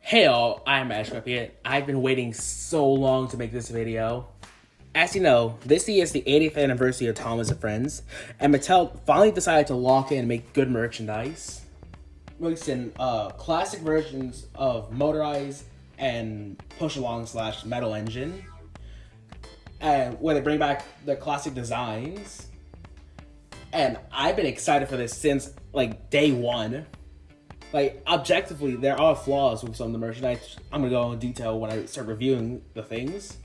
Hey all, I'm Ashcrapian. I've been waiting so long to make this video. As you know, this year is the 80th anniversary of Thomas and Friends, and Mattel finally decided to lock in and make good merchandise. Releasing classic versions of Motorized and Push Along / Metal Engine, and where they bring back the classic designs. And I've been excited for this since like day one. Like, objectively, there are flaws with some of the merchandise. I'm gonna go in detail when I start reviewing the things.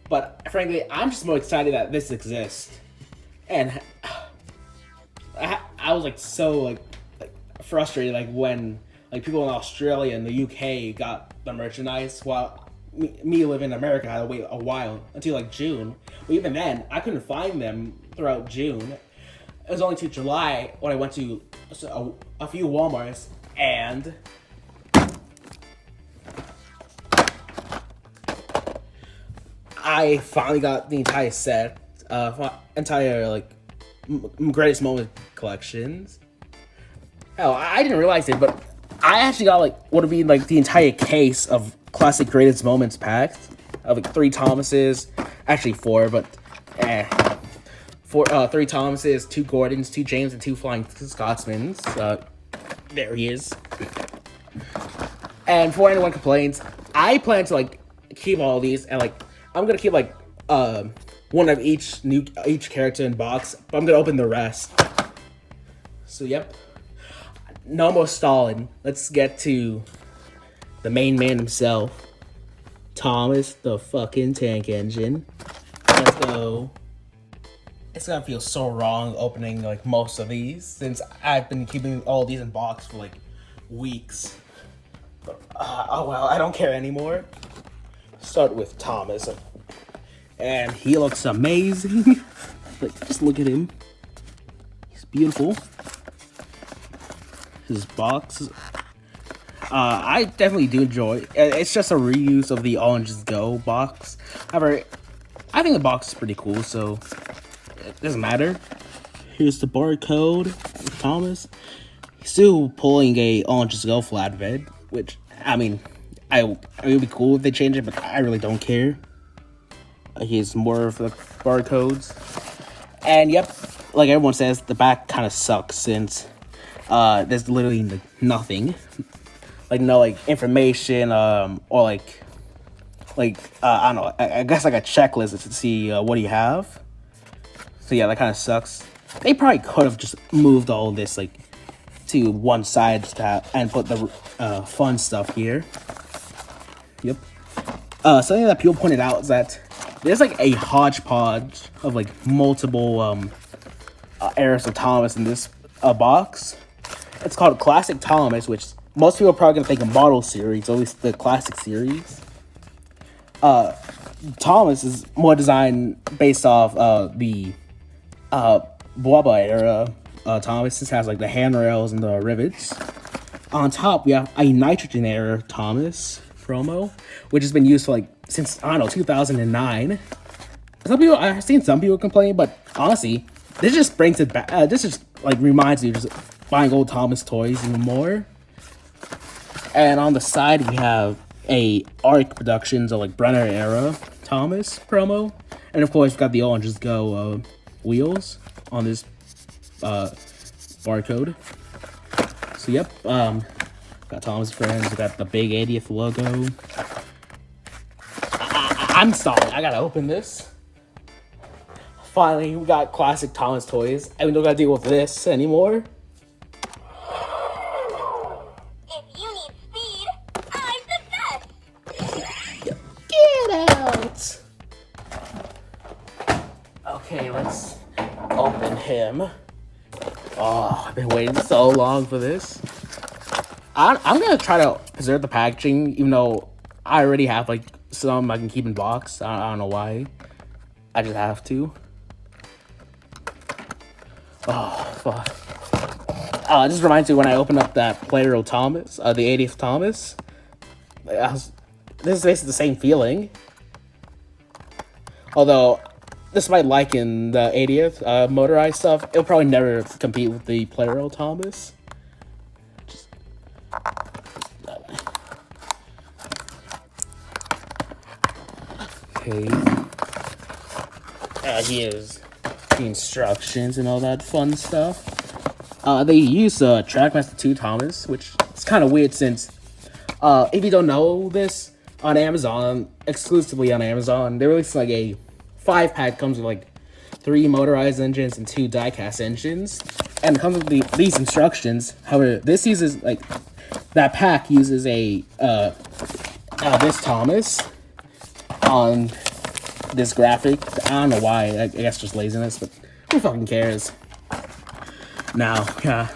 But frankly, I'm just more excited that this exists. And I was like so like frustrated like when like people in Australia and the UK got the merchandise, while me living in America had to wait a while until like June. But even then, I couldn't find them throughout June. It was only to July when I went to a few Walmarts, and I finally got the entire set, entire like greatest moment collections. Hell, I didn't realize it, but I actually got like what would be like the entire case of classic greatest moments packed of like 3 Thomases, actually 4, but for 3 Thomases, 2 Gordons, 2 James, and 2 Flying Scotsmans. There he is. And before anyone complains, I plan to like keep all these, and like I'm gonna keep like one of each character in box, but I'm gonna open the rest. So yep, no more stalling. Let's get to the main man himself, Thomas the fucking Tank Engine. Let's go. It's gonna feel so wrong opening like most of these since I've been keeping all these in box for like weeks. But, oh well, I don't care anymore. Start with Thomas, and he looks amazing. Like, just look at him. He's beautiful. His box, I definitely do enjoy. It's just a reuse of the All Engines Go box. However, I think the box is pretty cool, so it doesn't matter. Here's the barcode of Thomas. He's still pulling a All Engines Go flatbed, which, I mean, it would be cool if they change it, but I really don't care. Here's more of the barcodes. And yep, like everyone says, the back kind of sucks since there's literally nothing. Like, no, like, information, or like, I don't know, I guess like a checklist to see what do you have. So yeah, that kind of sucks. They probably could have just moved all of this like to one side and put the fun stuff here. Yep. Something that people pointed out is that there's like a hodgepodge of like multiple eras of Thomas in this box. It's called Classic Thomas, which most people are probably gonna think a model series, or at least the classic series. Thomas is more designed based off the Bwaba era. Thomas just has like the handrails and the rivets. On top, we have a Nitrogen era Thomas promo, which has been used for like since, I don't know, 2009. I've seen some people complain, but honestly, this just brings it back. This just like reminds you just buying old Thomas toys even more. And on the side, we have a ARC Productions or like Brenner era Thomas promo, and of course, we've got the All Engines Go wheels on this barcode. So yep, got Thomas Friends. We got the big 80th logo. I'm stalling. I gotta open this. Finally, we got classic Thomas toys, and we don't gotta deal with this anymore. If you need speed, I'm the best. Get out. Okay, let's open him. Oh, I've been waiting so long for this. I'm gonna try to preserve the packaging, even though I already have like some I can keep in box. I don't know why. I just have to. Oh, fuck. It just reminds me when I opened up that Player Thomas, the 80th Thomas. This is basically the same feeling. Although, despite liking the 80th motorized stuff, it'll probably never compete with the Player Thomas. tape. Here's the instructions and all that fun stuff. They use Trackmaster 2 Thomas, which is kind of weird since, if you don't know this, on Amazon, exclusively on Amazon, they released like a 5-pack, comes with like 3 motorized engines and 2 diecast engines, and it comes with these instructions. However, this uses like that pack uses a this Thomas on this graphic. I don't know why. I guess just laziness, but who fucking cares? Now,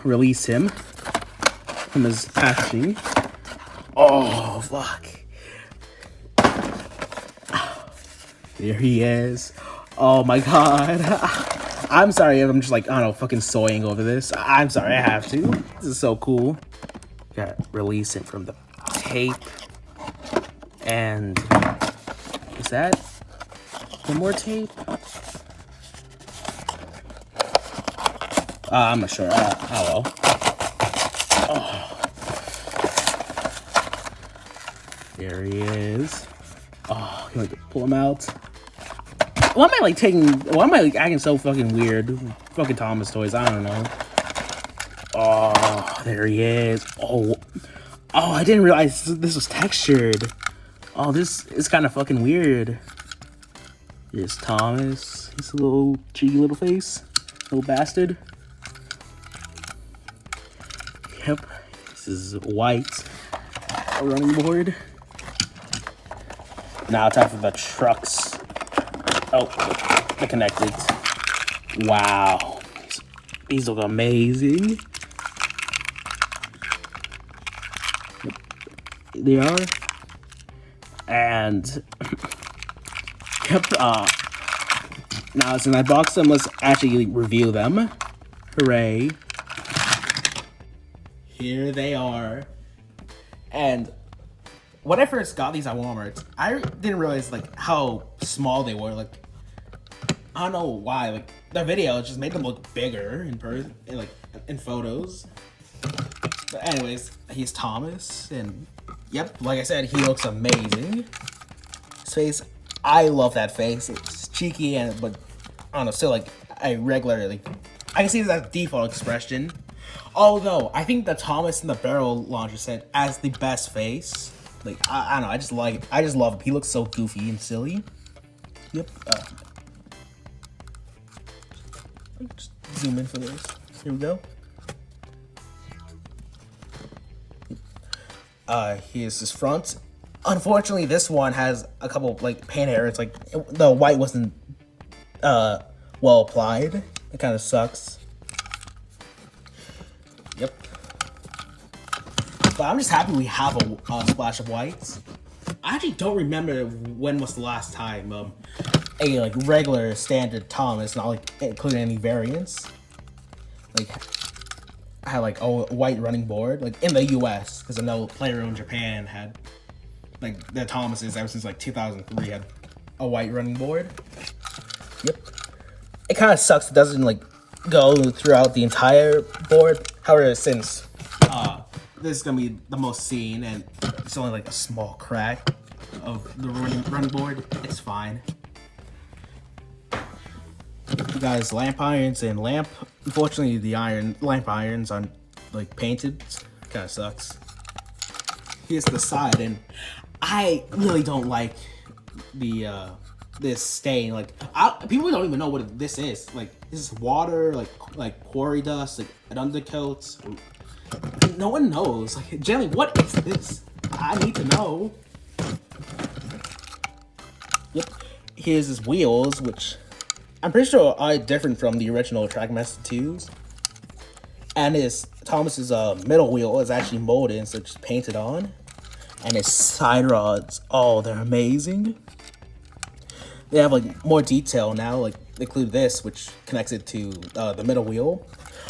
release him from his packaging. Oh fuck! There he is. Oh my god. I'm sorry if I'm just like, I don't know, fucking soying over this. I'm sorry, I have to. This is so cool. Gotta release it from the tape. And is that one more tape? I'm not sure. Oh well. Oh. There he is. Oh, can I pull him out? Why am I like acting so fucking weird? Fucking Thomas toys, I don't know. Oh, there he is. Oh, I didn't realize this was textured. Oh, this is kind of fucking weird. Here's Thomas. His little cheeky little face. Little bastard. Yep. This is white. A running board. Now time for the trucks. Oh, they're connected. Wow. These look amazing. They are. And yep, now since I boxed them, let's actually review them. Hooray. Here they are. And when I first got these at Walmart, I didn't realize like how small they were. Like, I don't know why. Like, the video just made them look bigger in person, like in photos. But anyways, he's Thomas, and yep, like I said, he looks amazing. His face, I love that face. It's cheeky but I don't know, still like a regular, like I can see that default expression. Although I think the Thomas in the barrel launcher set has the best face. Like I don't know, I just love him. He looks so goofy and silly. Yep. Just zoom in for this. Here we go. Here's his front. Unfortunately, this one has a couple like paint errors. Like the white wasn't well applied. It kind of sucks. Yep. But I'm just happy we have a splash of whites. I actually don't remember when was the last time a like regular standard Thomas, not like including any variants, like had like a white running board like in the US, because I know Player in Japan had like the Thomases ever since like 2003 had a white running board. Yep. It kind of sucks it doesn't like go throughout the entire board. However, since this is gonna be the most seen and it's only like a small crack of the running board, it's fine. You guys, lamp irons and lamp. Unfortunately, the lamp irons aren't like painted. Kind of sucks. Here's the side, and I really don't like the this stain. Like people don't even know what this is. Like this is water, like quarry dust, like an undercoat. No one knows. Like generally, what is this? I need to know. Yep. Here's his wheels, which I'm pretty sure are different from the original Trackmaster 2s. And his Thomas's middle wheel is actually molded instead of just painted on. And his side rods, oh, they're amazing. They have like more detail now, like they include this, which connects it to the middle wheel.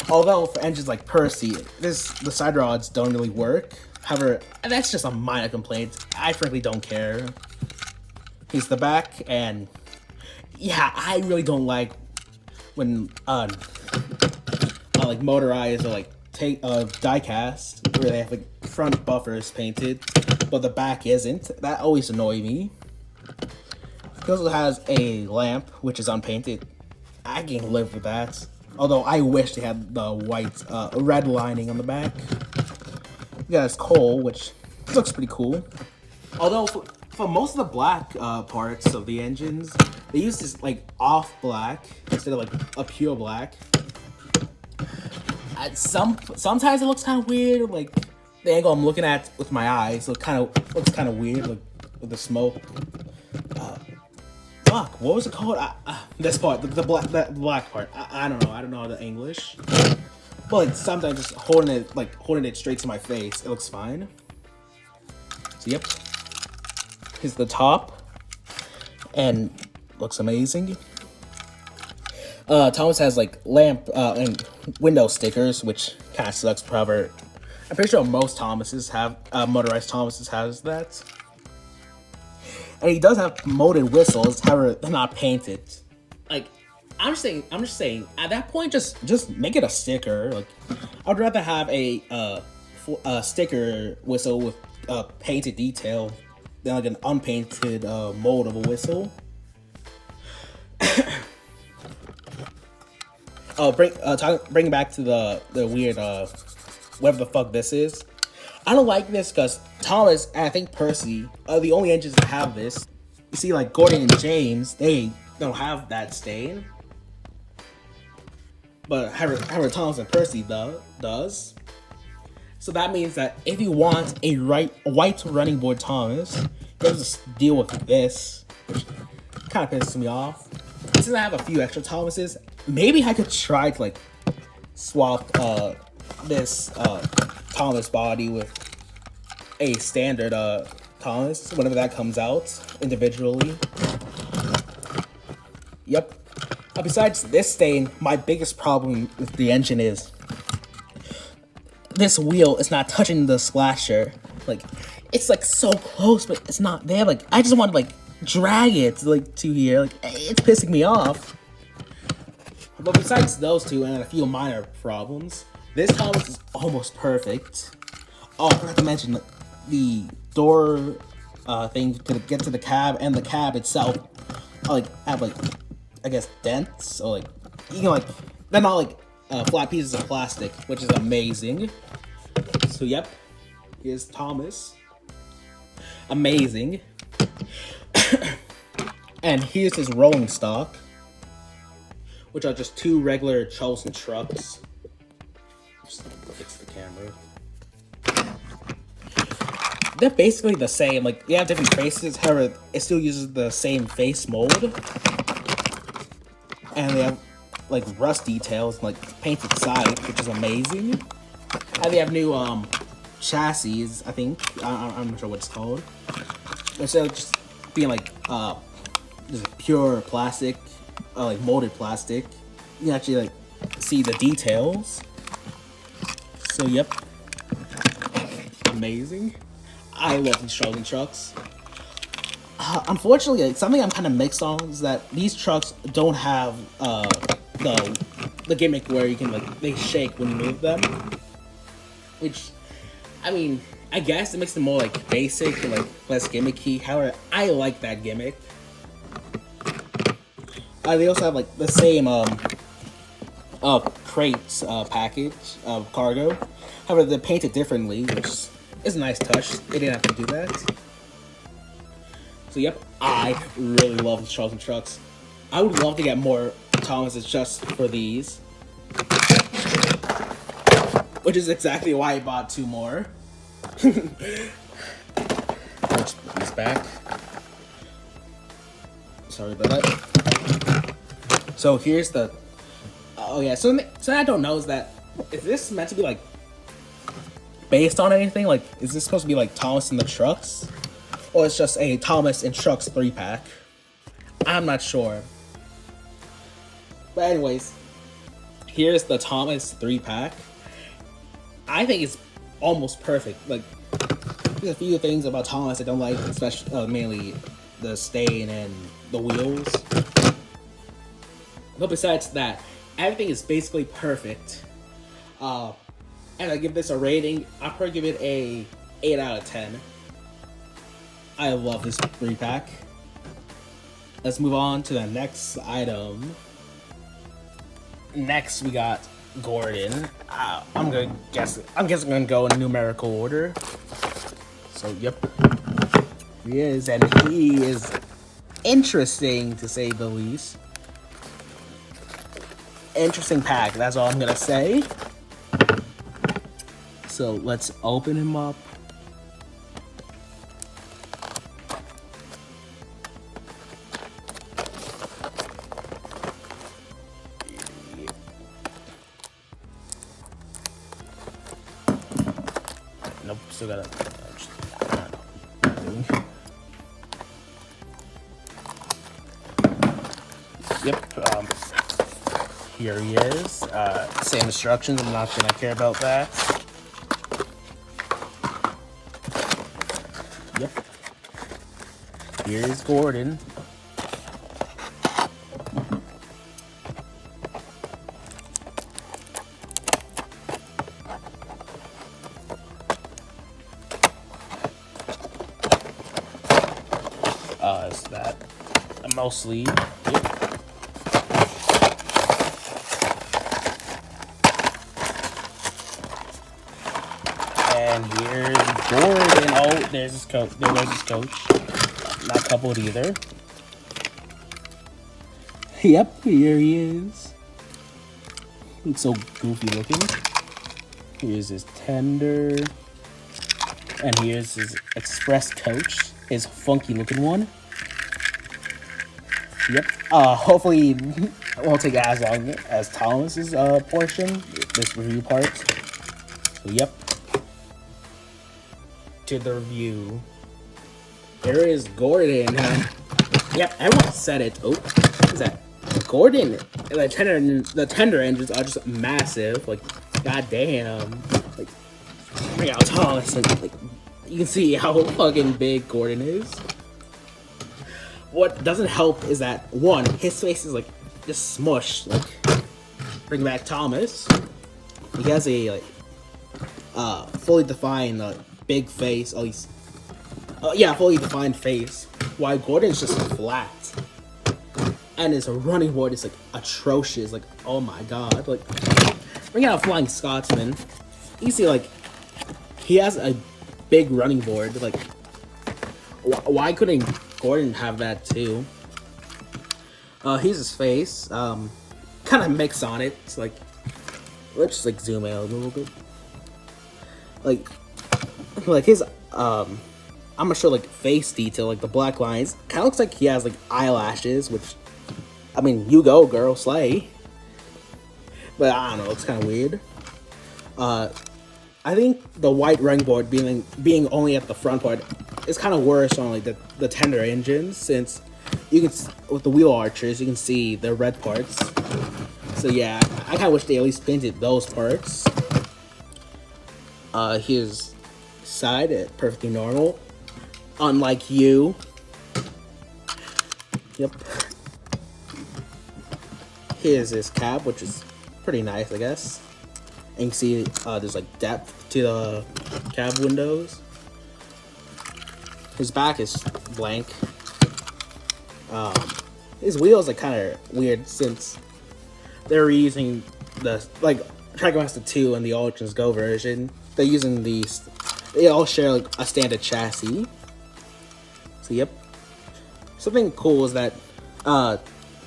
Although for engines like Percy, the side rods don't really work. However, that's just a minor complaint. I frankly don't care. Here's the back, and yeah, I really don't like when like Motorized or like diecast where they have like front buffers painted, but the back isn't. That always annoys me. He also has a lamp, which is unpainted. I can live with that. Although I wish they had the white, red lining on the back. We got his coal, which looks pretty cool. Although for most of the black parts of the engines, they use this like off black instead of like a pure black. Sometimes it looks kind of weird, like the angle I'm looking at with my eyes looks kind of weird, like with the smoke. Fuck, what was it called? This part, the black part. I don't know. I don't know the English. But like sometimes just holding it straight to my face, it looks fine. So yep, here's the top, and looks amazing. Thomas has like lamp and window stickers, which kind of sucks. However, I'm pretty sure most Thomases have motorized Thomases has that. And he does have molded whistles, however, they're not painted. Like, I'm just saying, at that point, just make it a sticker. Like, I'd rather have a sticker whistle with painted detail than like an unpainted mold of a whistle. Bring back to the weird whatever the fuck this is. I don't like this because Thomas and I think Percy are the only engines that have this. You see, like Gordon and James, they don't have that stain. But however Thomas and Percy does. So that means that if you want a white running board Thomas, you have to just deal with this, which kind of pisses me off. Since I have a few extra Thomases, maybe I could try to like swap this Thomas body with a standard Thomas whenever that comes out individually. Yep. Besides this stain, my biggest problem with the engine is this wheel is not touching the splasher. Like, it's like so close, but it's not there. Like, I just want to like drag it like to here. Like, it's pissing me off. But besides those two and a few minor problems, this Thomas is almost perfect. Oh, I forgot to mention the door thing to get to the cab, and the cab itself like have like, I guess, dents, or like you can like, they're not like flat pieces of plastic, which is amazing. So yep, here's Thomas. Amazing. And here's his rolling stock, which are just two regular Charleston trucks. Just fix the camera. They're basically the same. Like, they have different faces, however, it still uses the same face mold. And they have like rust details and like painted sides, which is amazing. And they have new chassis, I think. I'm not sure what it's called. Instead of just being like just pure plastic, like molded plastic, you can actually like see the details. So yep, amazing. I love these Charleston trucks. Unfortunately, like, something I'm kind of mixed on is that these trucks don't have the gimmick where you can like they shake when you move them, which, I mean, I guess it makes them more like basic and like less gimmicky. However, I like that gimmick. They also have like the same crates package of cargo. However, they're painted differently, which is a nice touch. They didn't have to do that. So yep, I really love the Charleston trucks. I would love to get more Thomases just for these, which is exactly why I bought two more. Let's put these back. Sorry about that. So here's the. Oh yeah. So I don't know is this meant to be like based on anything? Like, is this supposed to be like Thomas and the Trucks? Or it's just a Thomas and Trucks 3-pack? I'm not sure. But anyways, here's the Thomas 3-pack. I think it's almost perfect. Like, there's a few things about Thomas I don't like, especially mainly the stain and the wheels. But besides that, everything is basically perfect. And I give this a rating. I'll probably give it a 8 out of 10. I love this 3-pack. let's move on to the next item. Next, we got Gordon. I'm guessing I'm gonna go in numerical order. So, yep, he is, and he is interesting to say the least. Interesting pack. That's all I'm gonna say. So let's open him up. Nope, still gotta. Yep. Here he is. Same instructions. I'm not gonna care about that. Yep. Here's Gordon. Is that mostly? Yep. And here's Gordon. Oh, there's his coach. There goes his coach. Not coupled either. Yep, here he is. Looks so goofy looking. Here's his tender. And here's his express coach. His funky looking one. Yep. Hopefully it won't take as long as Thomas's portion, this review part. So, yep. To the review. Here is Gordon. Yep, everyone said it. Oh, what is that? Gordon. The tender engines are just massive. Like, goddamn. Like, bring out Thomas. And, like, you can see how fucking big Gordon is. What doesn't help is that, one, his face is like just smushed. Like, bring back Thomas. He has a like fully defined big face. At least, yeah, fully defined face. While Gordon's just flat, and his running board is like atrocious. Like, oh my god! Like, bring out a flying Scotsman. You see, like, he has a big running board. Like, why couldn't Gordon have that too? Here's his face. Kind of mix on it. It's like, let's just like zoom out a little bit. Like his I'm gonna show like face detail, like the black lines. Kind of looks like he has like eyelashes, which, I mean, you go girl, slay. But I don't know, it's kind of weird. I think the white running board being only at the front part is kind of worse on like the tender engines, since you can, with the wheel archers, you can see the red parts. So yeah, I kind of wish they at least painted those parts. His side, perfectly normal, unlike you. Yep. Here's his cab, which is pretty nice, I guess. And you can see there's like depth to the cab windows. His back is blank. His wheels are kind of weird, since they're using the like Trackmaster 2 and the All Engines Go version. They're using these. They all share like a standard chassis. So yep. Something cool is that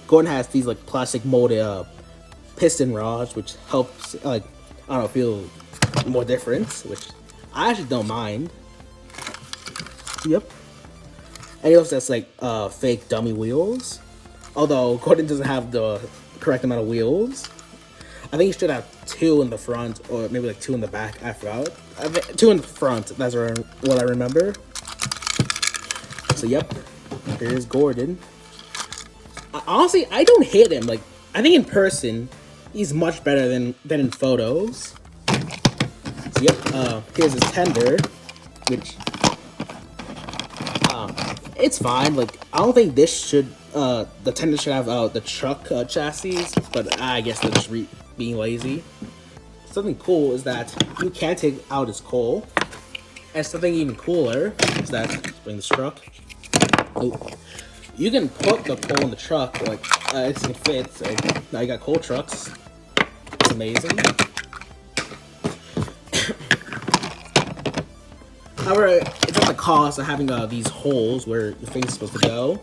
Gordon has these like plastic molded piston rods, which helps like, I don't know, feel more difference, which I actually don't mind. Yep. And he also has like fake dummy wheels. Although Gordon doesn't have the correct amount of wheels. I think he should have 2 in the front, or maybe like 2 in the back. I forgot. 2 in the front. That's what I remember. So yep, here's Gordon. Honestly, I don't hate him. Like, I think in person, he's much better than in photos. So yep, here's his tender, which it's fine. Like, I don't think this should the tender should have the truck chassis, but I guess they're just being lazy. Something cool is that you can take out his coal, and something even cooler is that, let's bring this truck. Oh, you can put the coal in the truck, like, it can fit, so now you got coal trucks. It's amazing. However, it's at the cost of having these holes where your thing's supposed to go.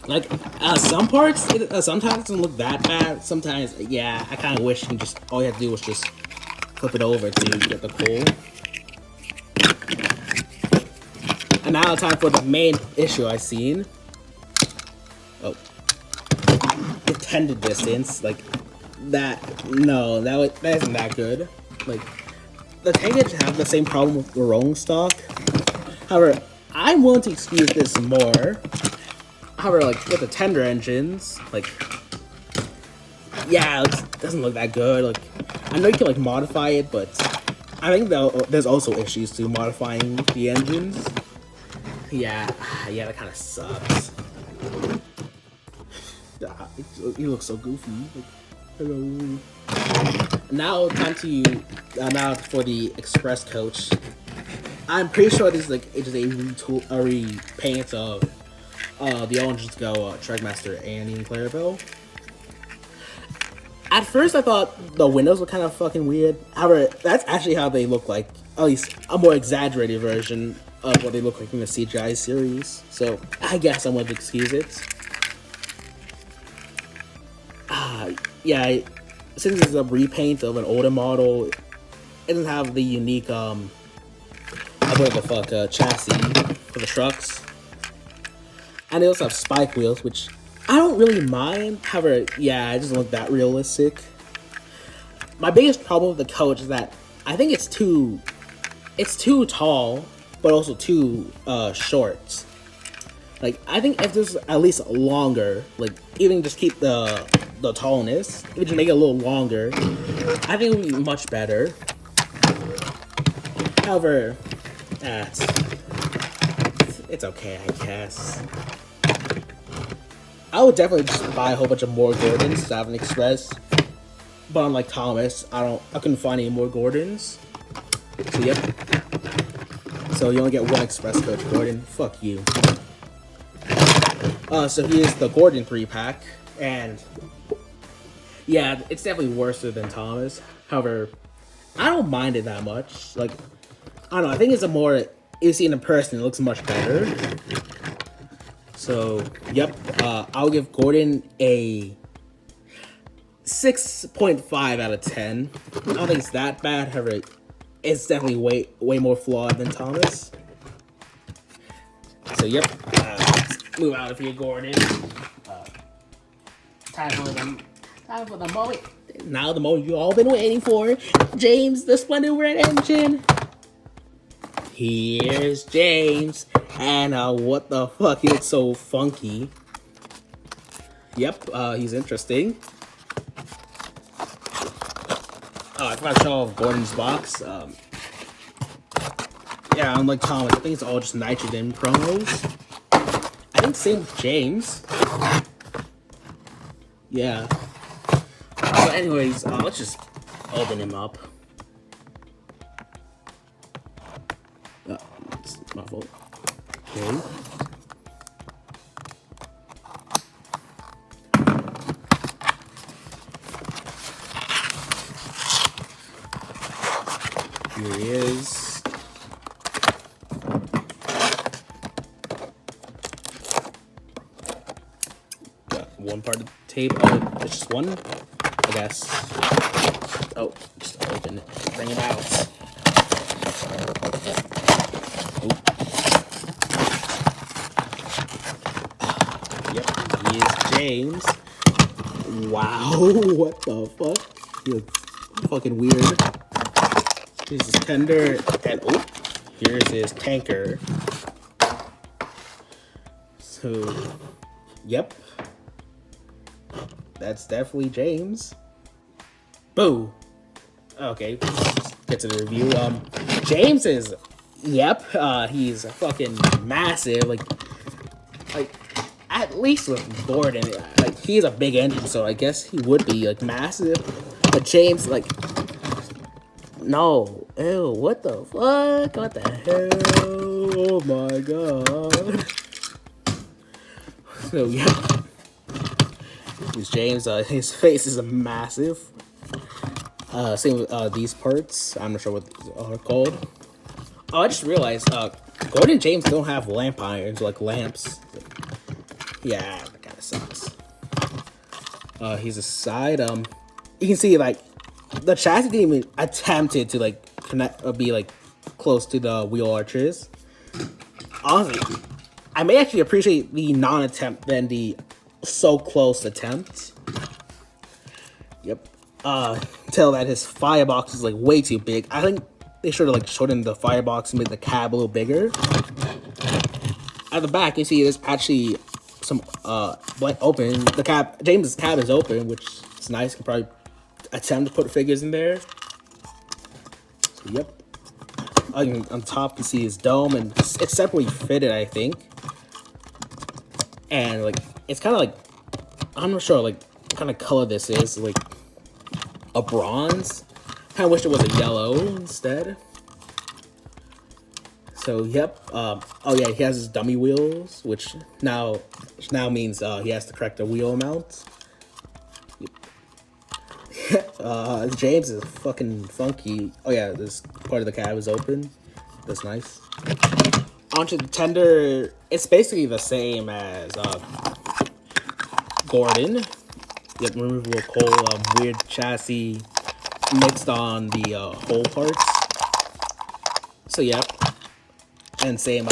Like, some parts, sometimes it doesn't look that bad. Sometimes, yeah, I kind of wish you can just, all you have to do was just flip it over to get the coal. And now it's time for the main issue I've seen. Oh. Intended distance, like, that, no, that isn't that good. Like, the tankage have the same problem with the rolling stock. However, I'm willing to excuse this more. However, like, with the tender engines, like, yeah, it doesn't look that good. Like, I know you can, like, modify it, but I think there's also issues to modifying the engines. Yeah, that kind of sucks. You look so goofy. Like, hello. Now, time to now for the express coach. I'm pretty sure this is like it's a repaint of the All Engines Go Trackmaster Annie and Clarabelle. At first, I thought the windows were kind of fucking weird. However, that's actually how they look like. At least a more exaggerated version of what they look like in the CGI series. So I guess I'm going to excuse it. Yeah, since it's a repaint of an older model, it doesn't have the unique chassis for the trucks. And they also have spike wheels, which I don't really mind. However, yeah, it doesn't look that realistic. My biggest problem with the coach is that I think it's too tall, but also too short. Like, I think if this was at least longer, like, even just keep the tallness, if we just make it a little longer, I think it would be much better. However, it's okay, I guess. I would definitely just buy a whole bunch of more Gordons to have an express. But unlike Thomas, I couldn't find any more Gordons. So yep. So you only get one express coach Gordon. Fuck you. So here's the Gordon 3-pack, and yeah, it's definitely worse than Thomas. However, I don't mind it that much. Like, I don't know, I think it's a more, you see it in person, it looks much better. So, yep, I'll give Gordon a 6.5 out of 10. I don't think it's that bad, however, it's definitely way more flawed than Thomas. So, yep, let's move out of here, Gordon. Time for the moment. Now the moment you all been waiting for. James, the Splendid Red Engine. Here's James. And what the fuck? He looks so funky. Yep, he's interesting. I forgot to show off Gordon's box. Yeah, unlike Thomas, I think it's all just nitrogen promos. I think same with James. Yeah. But anyways, let's just open him up. It's my fault. Okay. Here he is. Got one part of the tape. Oh, it's just one, I guess. Oh, just open it. Bring it out. Oh. Yep, he is James. Wow, what the fuck? He looks fucking weird. Here's his tender, and oh, here's his tanker. So, yep. That's definitely James. Boo. Okay, let's get to the review. James is, yep, he's fucking massive. Like at least with Gordon, like he's a big engine, so I guess he would be like massive. But James, like, no, Ew, what the fuck? What the hell? Oh my god. So yeah. This James, his face is massive. Same with these parts. I'm not sure what these are called. Oh, I just realized, Gordon and James don't have lamp irons, like lamps. Yeah, that kind of sucks. He's a side, you can see, like, the chassis didn't even attempted to, like, connect, or be, like, close to the wheel arches. Honestly, I may actually appreciate the non-attempt than the so close attempt. Yep. Tell that his firebox is, like, way too big. I think they should have, like, shortened the firebox and made the cab a little bigger. At the back, you see there's actually some, blank open. The cab, James's cab is open, which is nice. You can probably attempt to put figures in there. So, yep. On top, you see his dome, and it's separately fitted, I think. And, like, it's kind of like, I'm not sure, like, what kind of color this is. Like, a bronze. Kind of wish it was a yellow instead. So, yep. Oh, yeah, he has his dummy wheels, which now means he has to correct the wheel amount. Yep. James is fucking funky. Oh, yeah, this part of the cab is open. That's nice. Onto the tender, it's basically the same as Gordon. Yep, removable coal, weird chassis mixed on the hole parts. So, yep. And same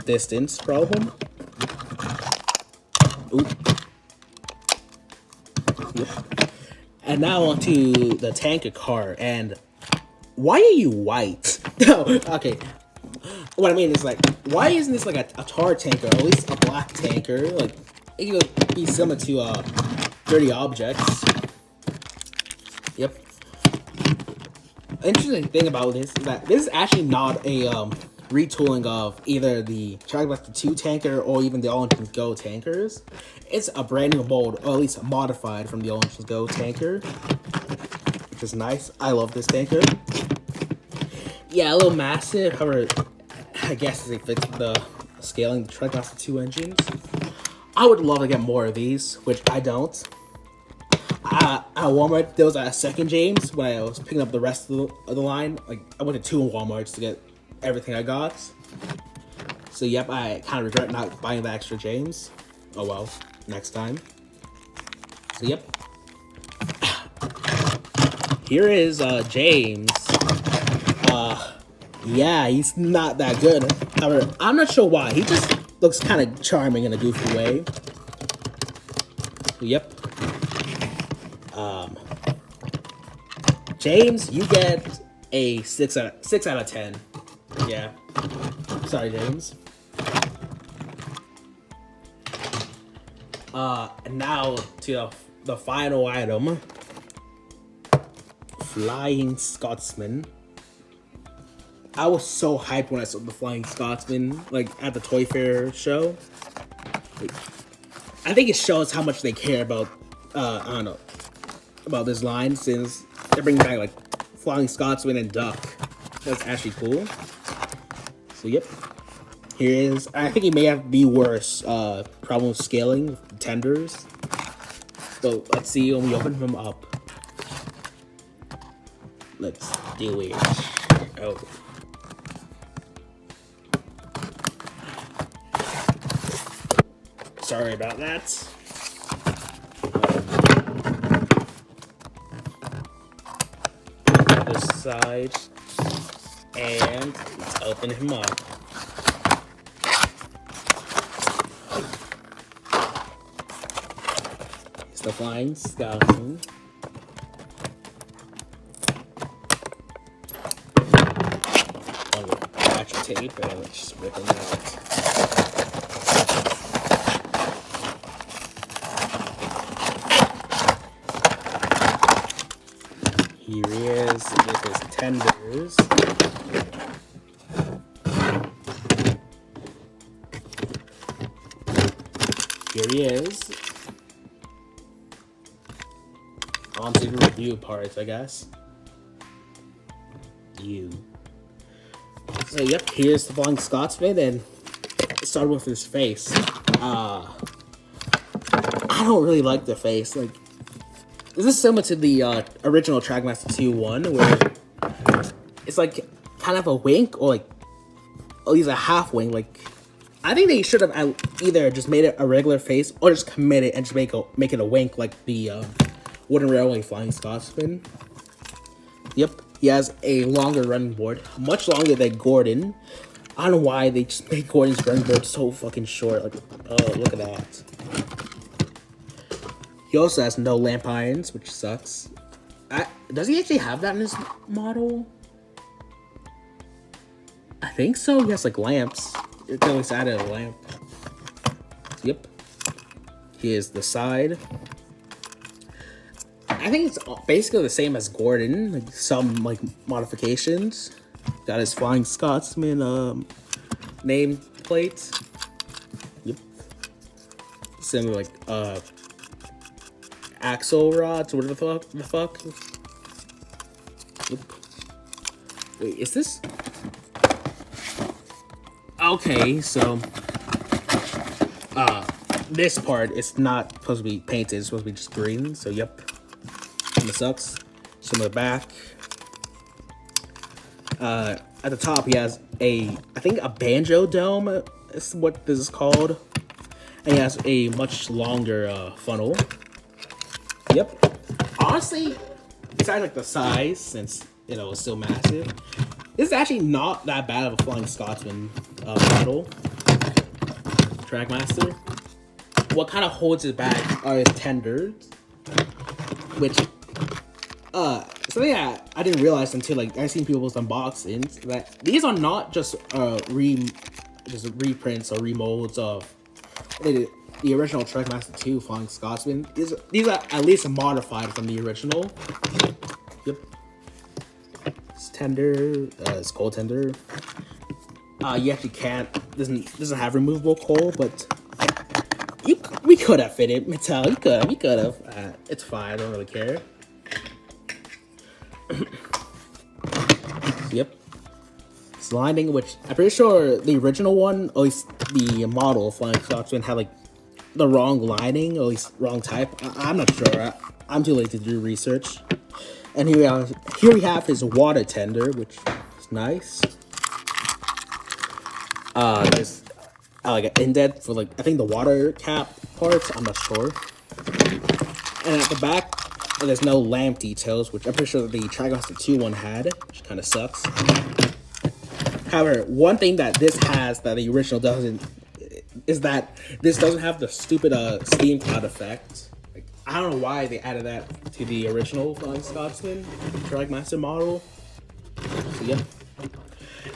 distance problem. Oop. Yep. And now onto the tanker car. And why are you white? No, okay. What I mean is, like, why isn't this like a tar tanker, or at least a black tanker? Like, it could be similar to Dirty Objects. Yep. Interesting thing about this is that this is actually not a retooling of either the Track Blaster 2 tanker or even the All Engines Go tankers. It's a brand new mold, or at least modified from the All Engines Go tanker, which is nice. I love this tanker. Yeah, a little massive, however, I guess it fits the scaling the Track Blaster 2 engines. I would love to get more of these, which I don't. At Walmart, there was a second James when I was picking up the rest of the line. Like, I went to 2 Walmarts to get everything I got. So, yep, I kind of regret not buying the extra James. Oh well, next time. So, yep. Here is James. Yeah, he's not that good. However, I'm not sure why. He just looks kind of charming in a goofy way. So, yep. James, you get a 6 out of 10. Yeah. Sorry, James. And now to the final item. Flying Scotsman. I was so hyped when I saw the Flying Scotsman, like, at the Toy Fair show. Like, I think it shows how much they care about, I don't know, about this line, since they're bringing back, like, Flying Scotsman and Duck. That's actually cool. So, yep. Here is, I think he may have the worst problem with scaling with the tenders. So, let's see when we open him up. Let's do it. Oh. Sorry about that. This side. And let's open him up. It's the Flying Scotsman. On the patch tape, and let's just rip him out. Here he is with his tenders. Here he is. On to the review parts, I guess. You. So yep, here's the Flying Scotsman, and it started with his face. I don't really like the face. Like, this is similar to the original Trackmaster 2 one, where it's like kind of a wink, or like at least a half wink. Like, I think they should have either just made it a regular face, or just commit it and just make it a wink, like the Wooden Railway Flying Scotsman. Yep, he has a longer running board, much longer than Gordon. I don't know why they just made Gordon's running board so fucking short. Like, oh, look at that. He also has no lamp irons, which sucks. Does he actually have that in his model? I think so. He has like lamps. It's always added a lamp. Yep. Here's the side. I think it's basically the same as Gordon, like some like modifications. Got his Flying Scotsman name plate. Yep. Similar like axle rods or whatever the fuck. Yep. Wait, is this? Okay, so this part is not supposed to be painted, it's supposed to be just green, so yep. It sucks. Some of the back. At the top, he has I think a banjo dome is what this is called. And he has a much longer funnel. Yep. Honestly, besides like the size, since you know it's still massive, this is actually not that bad of a Flying Scotsman model. Trackmaster. What kind of holds it back are his tenders, which something that I didn't realize until like I seen people's unboxings, that these are not just reprints or remolds of the original Trackmaster 2 Flying Scotsman. These are at least modified from the original. Yep. It's tender. It's coal tender. You actually doesn't have removable coal, but we could have fit it. Mattel, we could have. It's fine. I don't really care. Yep. Sliding, which I'm pretty sure the original one, or at least the model of Flying Scotsman, had like the wrong lining, or at least wrong type. I'm not sure. I'm too late to do research. And here we have his water tender, which is nice. There's like an indent for like I think the water cap parts. I'm not sure. And at the back, there's no lamp details, which I'm pretty sure the Trackmaster 2 one had, which kind of sucks. However, one thing that this has that the original doesn't is that this doesn't have the stupid steam cloud effect. Like, I don't know why they added that to the original Flying Scotsman Trackmaster model. So yeah,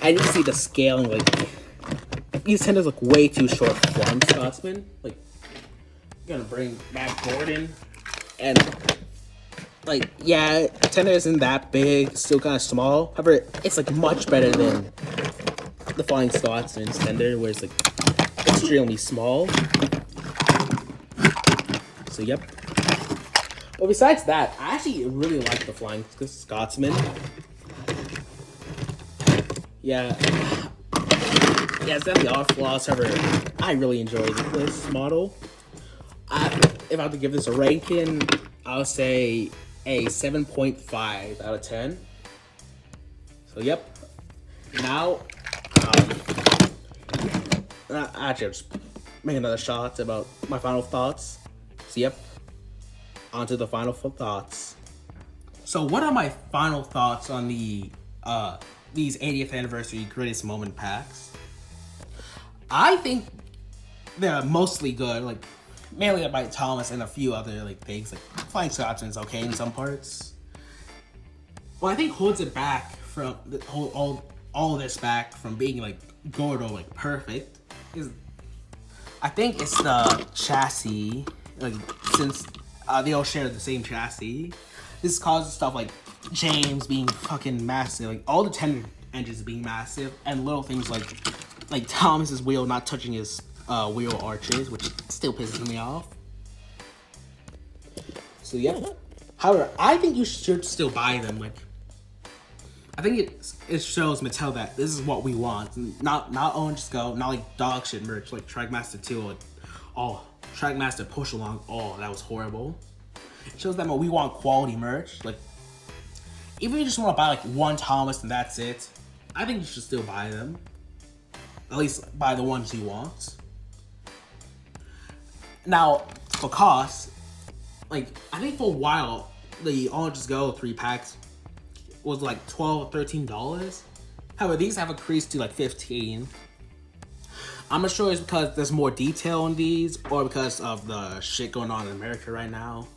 and you can see the scaling. Like, these tenders look way too short for Flying Scotsman. Like, I'm gonna bring back Gordon, and like, yeah, tender isn't that big, still kind of small. However, it's like much better than the Flying Scotsman's tender, where it's like extremely small. So yep. Well, besides that, I actually really like the Flying Scotsman. Yeah, it's definitely odd flaws. However, I really enjoy this model. If I had to give this a ranking, I would say a 7.5 out of 10. So yep. Now, actually, I'll just make another shot about my final thoughts. So yep, on to the final thoughts. So what are my final thoughts on the these 80th anniversary greatest moment packs? I think they're mostly good, like mainly by Thomas and a few other like things. Like Flying Scotsman's okay in some parts. What I think holds it back from all this back from being like good or like perfect is, I think it's the chassis. Like, since they all share the same chassis, this causes stuff like James being fucking massive, like all the 10 engines being massive, and little things like Thomas's wheel not touching his wheel arches, which still pisses me off. So yeah. However, I think you should still buy them. Like, I think it shows Mattel that this is what we want. Not Owen Just Go, not like dog shit merch like Trackmaster 2 or Trackmaster Push Along. Oh, that was horrible. It shows them we want quality merch. Like, even if you just want to buy like one Thomas and that's it, I think you should still buy them. At least buy the ones you want. Now, for cost, like, I think for a while, the All Just Go 3-packs was like $12 or $13. However, these have increased to like $15. I'm not sure it's because there's more detail in these or because of the shit going on in America right now.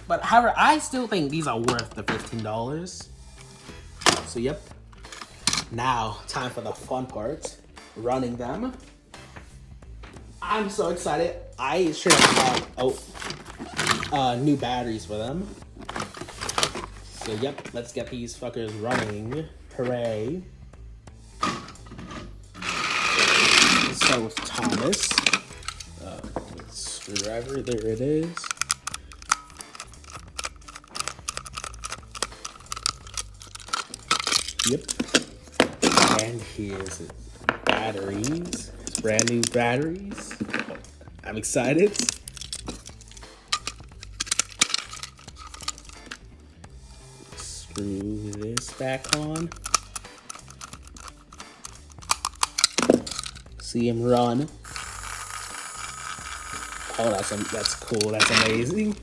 But however, I still think these are worth the $15. So yep. Now, time for the fun part. Running them. I'm so excited. I should have bought new batteries for them. So yep, let's get these fuckers running. Hooray. Let's start with Thomas. Screwdriver, there it is. Yep. And here's his batteries. His brand new batteries. I'm excited. Screw this back on. See him run. Oh, that's cool. That's amazing.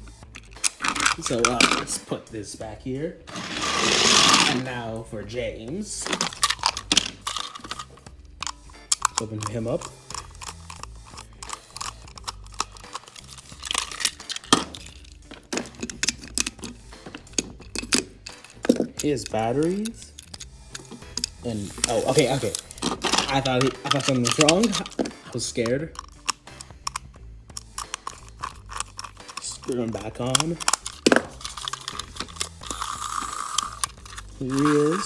So let's put this back here. And now for James. Open him up. His batteries. And okay. I thought something was wrong. I was scared. Screw him back on. Here he is.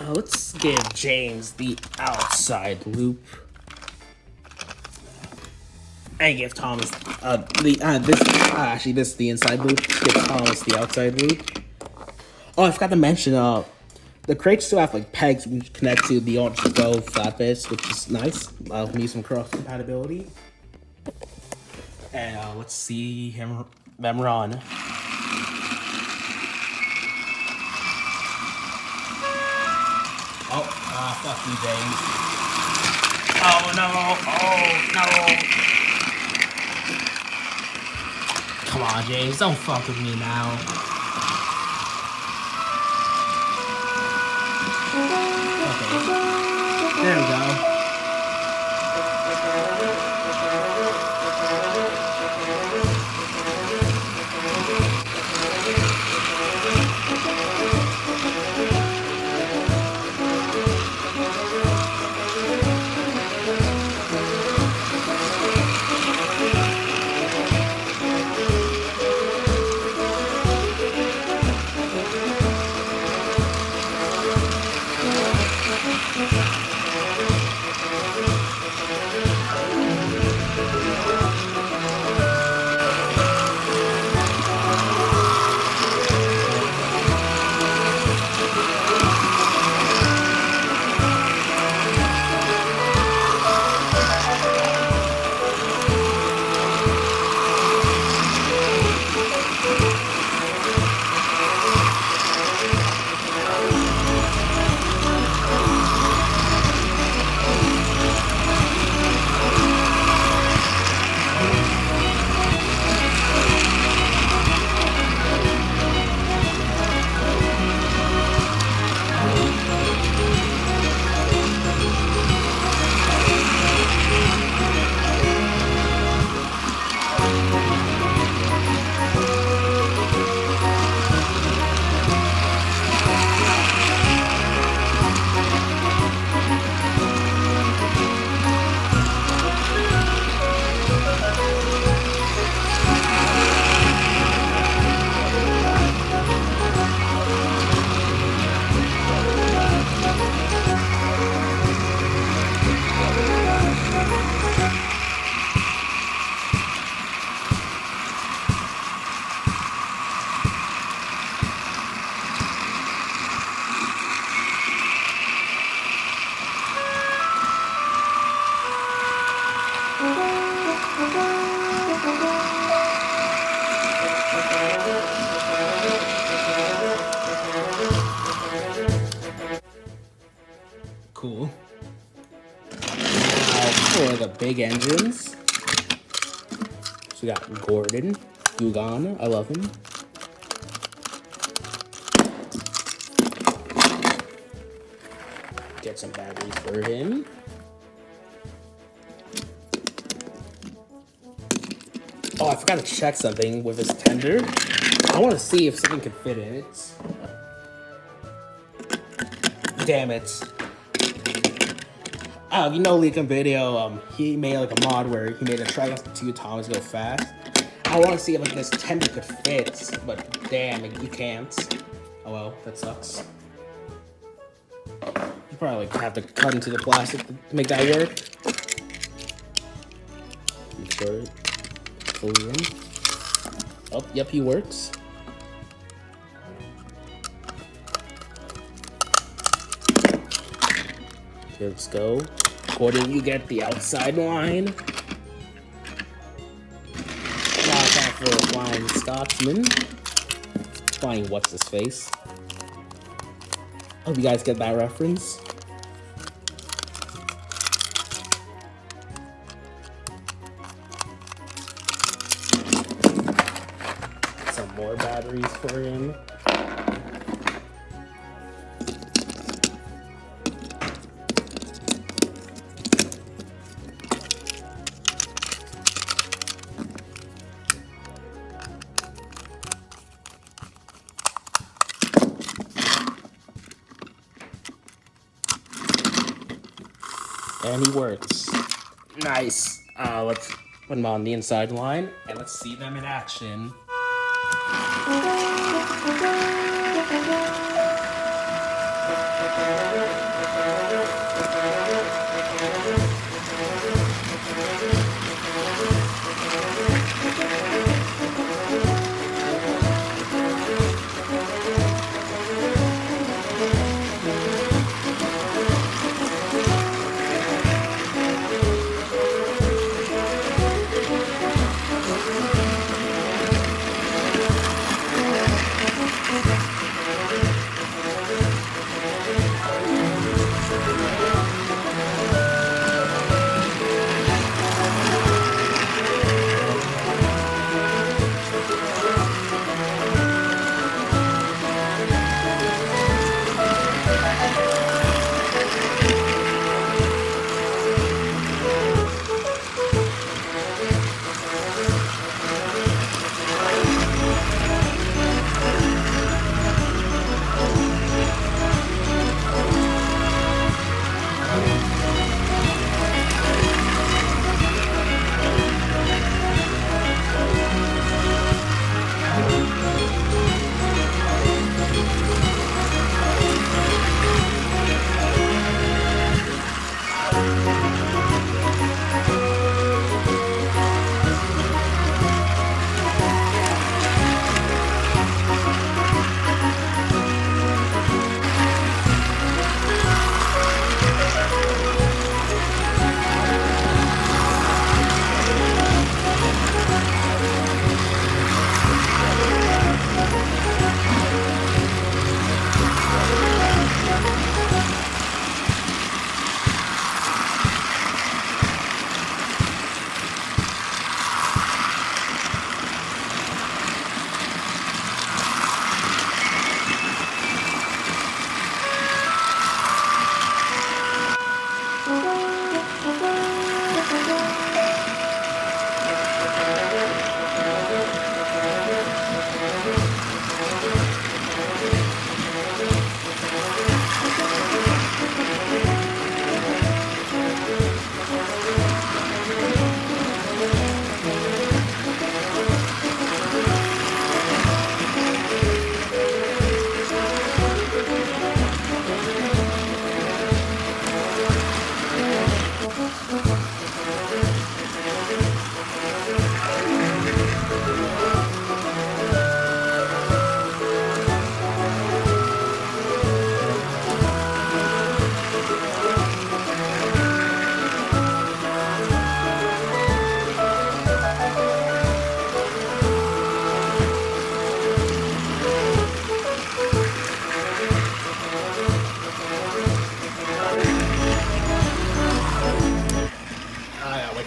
Let's give James the outside loop. And give Thomas this is the inside loop. Give Thomas the outside loop. Oh, I forgot to mention the crates still have like pegs we connect to the All Just Go flatbeds, which is nice. Allows me some cross compatibility. And let's see them run. Fuck you, James. Oh no! Oh no! Come on, James, don't fuck with me now. Okay. There we go. cool. Now for the big engines. So we got Gordon, Dugan, I love him. Get some batteries for him. Oh, I forgot to check something with his tender. I want to see if something could fit in it. Damn it. You know, leaking video, he made like a mod where he made a Trigon 2 Thomas go fast. I want to see if like this tender could fit, but damn, you can't. Oh well, that sucks. You probably like, have to cut into the plastic to make that work. Make sure it's fully in. Oh, yep, he works. Okay, let's go. Gordon, you get the outside line. Now time for a flying Scotsman. Flying what's his face. Hope you guys get that reference. Some more batteries for him. And he works. Nice. Let's put him on the inside line, and let's see them in action.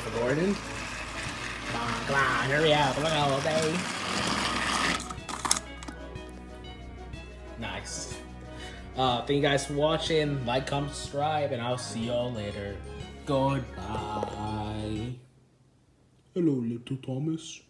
for Gordon. Come on, hurry up. Look out, baby. Nice. Thank you guys for watching. Like, comment, subscribe, and I'll see y'all later. Goodbye. Hello, little Thomas.